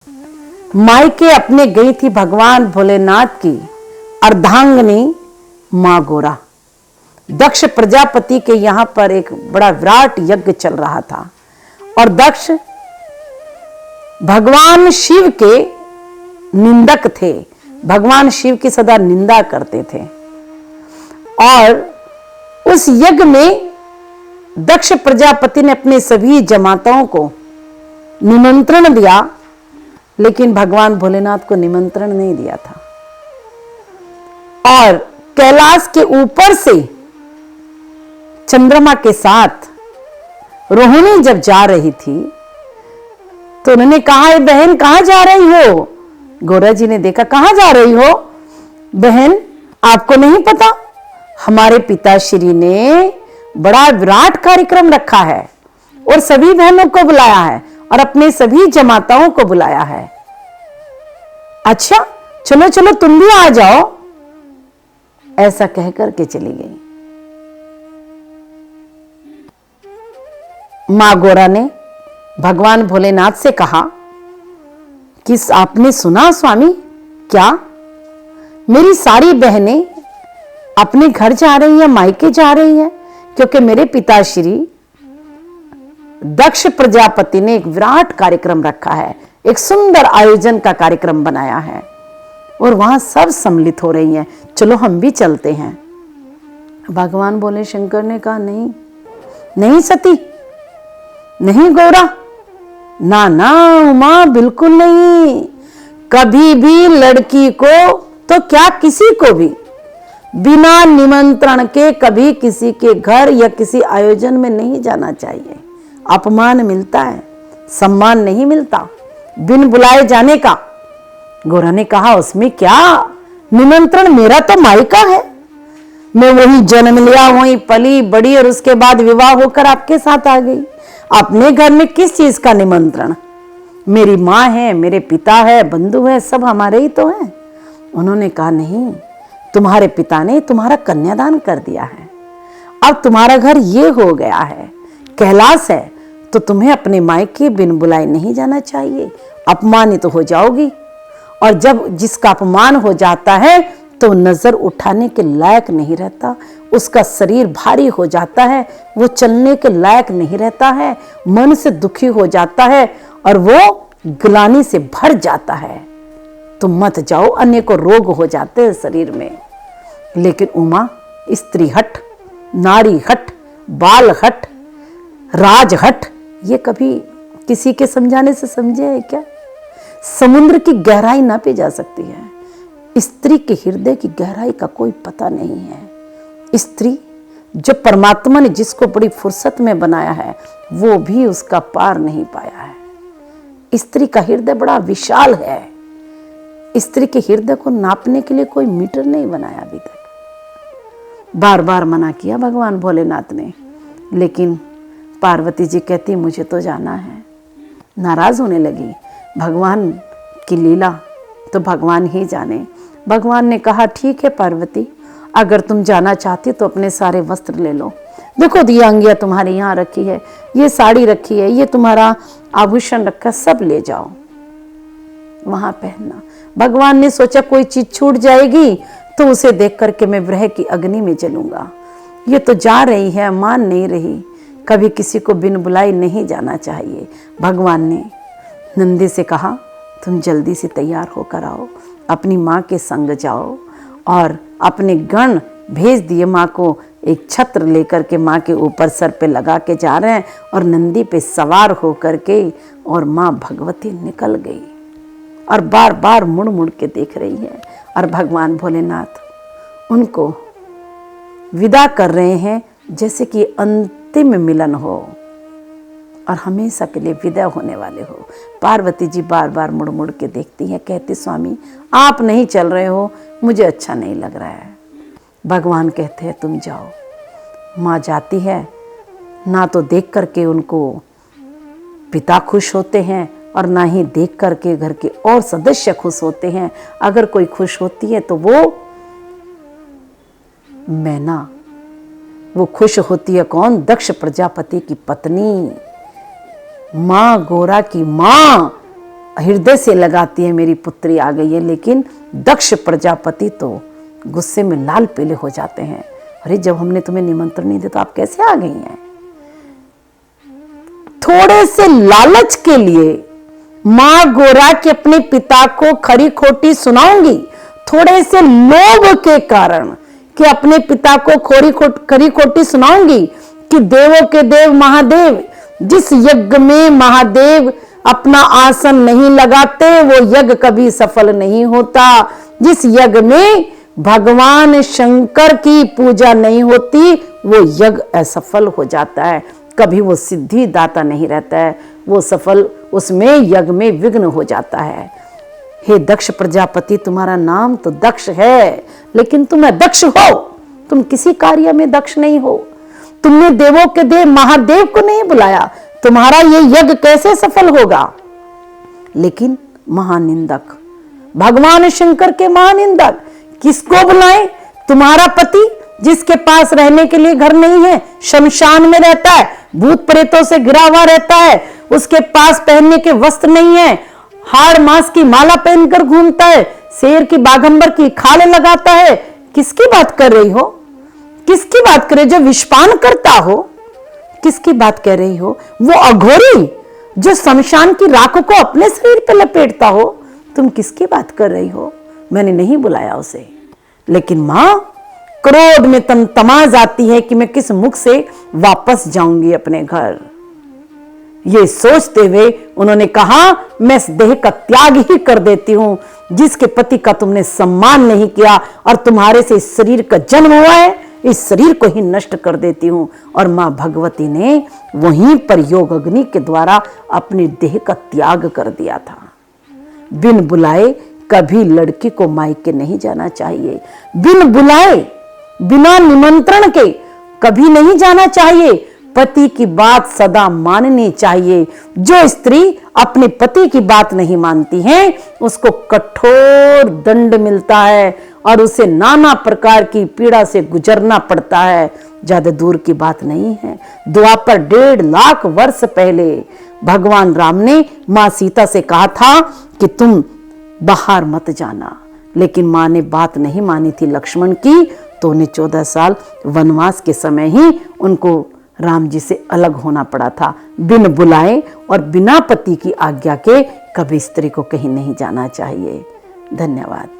मायके अपने गई थी भगवान भोलेनाथ की अर्धांगिनी मां गोरा। दक्ष प्रजापति के यहां पर एक बड़ा विराट यज्ञ चल रहा था और दक्ष भगवान शिव के निंदक थे, भगवान शिव की सदा निंदा करते थे। और उस यज्ञ में दक्ष प्रजापति ने अपने सभी जमाताओं को निमंत्रण दिया, लेकिन भगवान भोलेनाथ को निमंत्रण नहीं दिया था। और कैलाश के ऊपर से चंद्रमा के साथ रोहिणी जब जा रही थी तो उन्होंने कहा, बहन कहां जा रही हो? गोरा जी ने देखा, कहां जा रही हो बहन? आपको नहीं पता हमारे पिताश्री ने बड़ा विराट कार्यक्रम रखा है और सभी बहनों को बुलाया है और अपने सभी जमाताओं को बुलाया है। अच्छा चलो चलो तुम भी आ जाओ, ऐसा कहकर के चली गई। मां गोरा ने भगवान भोलेनाथ से कहा कि आपने सुना स्वामी, क्या मेरी सारी बहनें अपने घर जा रही हैं, मायके जा रही हैं, क्योंकि मेरे पिताश्री दक्ष प्रजापति ने एक विराट कार्यक्रम रखा है, एक सुंदर आयोजन का कार्यक्रम बनाया है और वहां सब सम्मिलित हो रही हैं, चलो हम भी चलते हैं। भगवान बोले, शंकर ने कहा, नहीं नहीं सती, नहीं गौरा, ना ना उमा, बिल्कुल नहीं। कभी भी लड़की को तो क्या किसी को भी बिना निमंत्रण के कभी किसी के घर या किसी आयोजन में नहीं जाना चाहिए। अपमान मिलता है, सम्मान नहीं मिलता बिन बुलाए जाने का। गोरा ने कहा, उसमें क्या, निमंत्रण मेरा तो मायका है, मैं वही जन्म लिया, वही पली बड़ी और उसके बाद विवाह होकर आपके साथ आ गई। अपने घर में किस चीज का निमंत्रण? मेरी माँ है, मेरे पिता है, बंधु है, सब हमारे ही तो हैं। उन्होंने कहा, नहीं, तुम्हारे पिता ने तुम्हारा कन्यादान कर दिया है, अब तुम्हारा घर ये हो गया है, कैलाश है, तो तुम्हें अपने मायके बिन बुलाए नहीं जाना चाहिए, अपमानित हो जाओगी। और जब जिसका अपमान हो जाता है तो नजर उठाने के लायक नहीं रहता, उसका शरीर भारी हो जाता है, वो चलने के लायक नहीं रहता है, मन से दुखी हो जाता है और वो ग्लानि से भर जाता है। तुम मत जाओ, अन्य को रोग हो जाते हैं शरीर में। लेकिन उमा, स्त्री हट, नारी हट, बाल हट, राज हट, ये कभी किसी के समझाने से समझे है क्या? समुद्र की गहराई ना पी जा सकती है, स्त्री के हृदय की गहराई का कोई पता नहीं है। स्त्री जो परमात्मा ने जिसको बड़ी फुर्सत में बनाया है, वो भी उसका पार नहीं पाया है। स्त्री का हृदय बड़ा विशाल है, स्त्री के हृदय को नापने के लिए कोई मीटर नहीं बनाया अभी तक। बार बार मना किया भगवान भोलेनाथ ने, लेकिन पार्वती जी कहती, मुझे तो जाना है। नाराज होने लगी। भगवान की लीला तो भगवान ही जाने। भगवान ने कहा, ठीक है पार्वती, अगर तुम जाना चाहती तो अपने सारे वस्त्र ले लो। देखो ये अंगिया तुम्हारे यहाँ रखी है, ये साड़ी रखी है, ये तुम्हारा आभूषण रखा, सब ले जाओ, वहां पहनना। भगवान ने सोचा कोई चीज छूट जाएगी तो उसे देख करके मैं विरह की अग्नि में जलूंगा। ये तो जा रही है, मान नहीं रही, कभी किसी को बिन बुलाए नहीं जाना चाहिए। भगवान ने नंदी से कहा, तुम जल्दी से तैयार होकर आओ, अपनी माँ के संग जाओ। और अपने गण भेज दिए, माँ को एक छत्र लेकर के माँ के ऊपर सर पे लगा के जा रहे हैं और नंदी पे सवार होकर के, और माँ भगवती निकल गई और बार बार मुड़ मुड़ के देख रही है। और भगवान भोलेनाथ उनको विदा कर रहे हैं जैसे कि अंतिम मिलन हो और हमेशा के लिए विदा होने वाले हो। पार्वती जी बार बार मुड़ मुड़ के देखती है, कहती, स्वामी आप नहीं चल रहे हो, मुझे अच्छा नहीं लग रहा है। भगवान कहते हैं, तुम जाओ। माँ जाती है, ना तो देख करके उनको पिता खुश होते हैं और ना ही देख करके घर के और सदस्य खुश होते हैं। अगर कोई खुश होती है तो वो मैना, वो खुश होती है कौन? दक्ष प्रजापति की पत्नी, मां गोरा की मां हृदय से लगाती है मेरी पुत्री आ गई है। लेकिन दक्ष प्रजापति तो गुस्से में लाल पीले हो जाते हैं, अरे जब हमने तुम्हें निमंत्रण नहीं दिया तो आप कैसे आ गई हैं। थोड़े से लालच के लिए मां गोरा के अपने पिता को खरी खोटी सुनाऊंगी, थोड़े से लोभ के कारण कि अपने पिता को खरी खोटी सुनाऊंगी कि देवों के देव महादेव, जिस यज्ञ में महादेव अपना आसन नहीं लगाते वो यज्ञ कभी सफल नहीं होता। जिस यज्ञ में भगवान शंकर की पूजा नहीं होती वो यज्ञ असफल हो जाता है, कभी वो सिद्धि दाता नहीं रहता है, वो सफल उसमें यज्ञ में विघ्न हो जाता है। हे दक्ष प्रजापति, तुम्हारा नाम तो दक्ष है, लेकिन तुम अदक्ष हो, तुम किसी कार्य में दक्ष नहीं हो। तुमने देवों के देव महादेव को नहीं बुलाया, तुम्हारा ये यज्ञ कैसे सफल होगा। लेकिन महानिंदक भगवान शंकर के महानिंदक किसको बुलाएं। तुम्हारा पति जिसके पास रहने के लिए घर नहीं है, शमशान में रहता है, भूत प्रेतों से घिरा हुआ रहता है, उसके पास पहनने के वस्त्र नहीं है, हाड़ मांस की माला पहनकर घूमता है, शेर की बाघंबर की खाल लगाता है, किसकी बात कर रही हो। किसकी बात कर रही हो जो विषपान करता हो, किसकी बात कह रही हो। वो अघोरी जो शमशान की राख को अपने शरीर पर लपेटता हो, तुम किसकी बात कर रही हो। मैंने नहीं बुलाया उसे। लेकिन मां क्रोध में तमा जाती है कि मैं किस मुख से वापस जाऊंगी अपने घर। ये सोचते हुए उन्होंने कहा मैं इस देह का त्याग ही कर देती हूं, जिसके पति का तुमने सम्मान नहीं किया और तुम्हारे से इस शरीर का जन्म हुआ है, इस शरीर को ही नष्ट कर देती हूं। और मां भगवती ने वहीं पर योग अग्नि के द्वारा अपने देह का त्याग कर दिया था। बिन बुलाए कभी लड़की को मायके नहीं जाना चाहिए, बिन बुलाए बिना निमंत्रण के कभी नहीं जाना चाहिए। पति की बात सदा माननी चाहिए। जो स्त्री अपने पति की बात नहीं मानती है उसको कठोर दंड मिलता है और उसे नाना प्रकार की पीड़ा से गुजरना पड़ता है। ज्यादा दूर की बात नहीं है। द्वापर 1.5 लाख वर्ष पहले भगवान राम ने मां सीता से कहा था कि तुम बाहर मत जाना, लेकिन मां ने बात नहीं मानी थी लक्ष्मण की, तो उन्हें 14 साल वनवास के समय ही उनको राम जी से अलग होना पड़ा था। बिन बुलाए और बिना पति की आज्ञा के कभी स्त्री को कहीं नहीं जाना चाहिए। धन्यवाद।